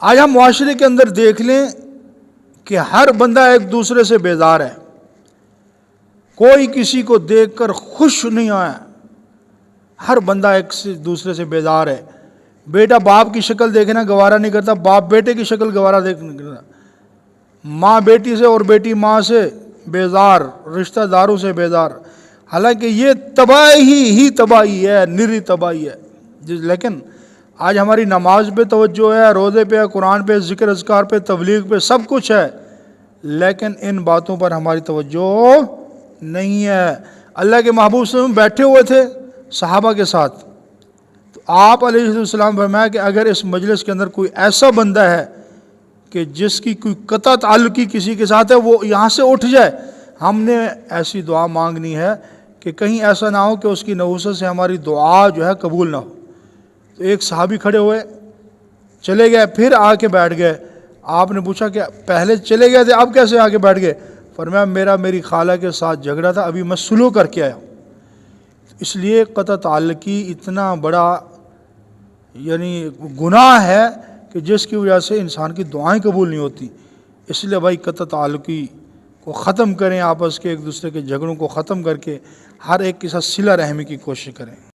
آج ہم معاشرے کے اندر دیکھ لیں کہ ہر بندہ ایک دوسرے سے بیزار ہے، کوئی کسی کو دیکھ کر خوش نہیں آیا، ہر بندہ ایک دوسرے سے بیزار ہے۔ بیٹا باپ کی شکل دیکھنا گوارا نہیں کرتا، باپ بیٹے کی شکل گوارا نہیں کرتا، ماں بیٹی سے اور بیٹی ماں سے بیزار، رشتہ داروں سے بیزار۔ حالانکہ یہ تباہی ہی تباہی ہے، نری تباہی ہے۔ لیکن آج ہماری نماز پہ توجہ ہے، روزے پہ، قرآن پہ، ذکر اذکار پہ، تبلیغ پہ، سب کچھ ہے، لیکن ان باتوں پر ہماری توجہ نہیں ہے۔ اللہ کے محبوب صلی اللہ علیہ وسلم بیٹھے ہوئے تھے صحابہ کے ساتھ، تو آپ علیہ السلام فرمایا کہ اگر اس مجلس کے اندر کوئی ایسا بندہ ہے کہ جس کی کوئی قطع تعلقی کسی کے ساتھ ہے، وہ یہاں سے اٹھ جائے۔ ہم نے ایسی دعا مانگنی ہے کہ کہیں ایسا نہ ہو کہ اس کی نحوست سے ہماری دعا جو ہے قبول نہ ہو۔ تو ایک صحابی کھڑے ہوئے، چلے گئے، پھر آ کے بیٹھ گئے۔ آپ نے پوچھا کہ پہلے چلے گئے تھے اب کیسے آ کے بیٹھ گئے؟ فرمایا میری خالہ کے ساتھ جھگڑا تھا، ابھی میں سلو کر کے آیا ہوں۔ اس لیے قطع تعلقی اتنا بڑا گناہ ہے کہ جس کی وجہ سے انسان کی دعائیں قبول نہیں ہوتی۔ اس لیے بھائی قطع تعلقی کو ختم کریں، آپس کے ایک دوسرے کے جھگڑوں کو ختم کر کے ہر ایک کے ساتھ صلہ رحمی کی کوشش کریں۔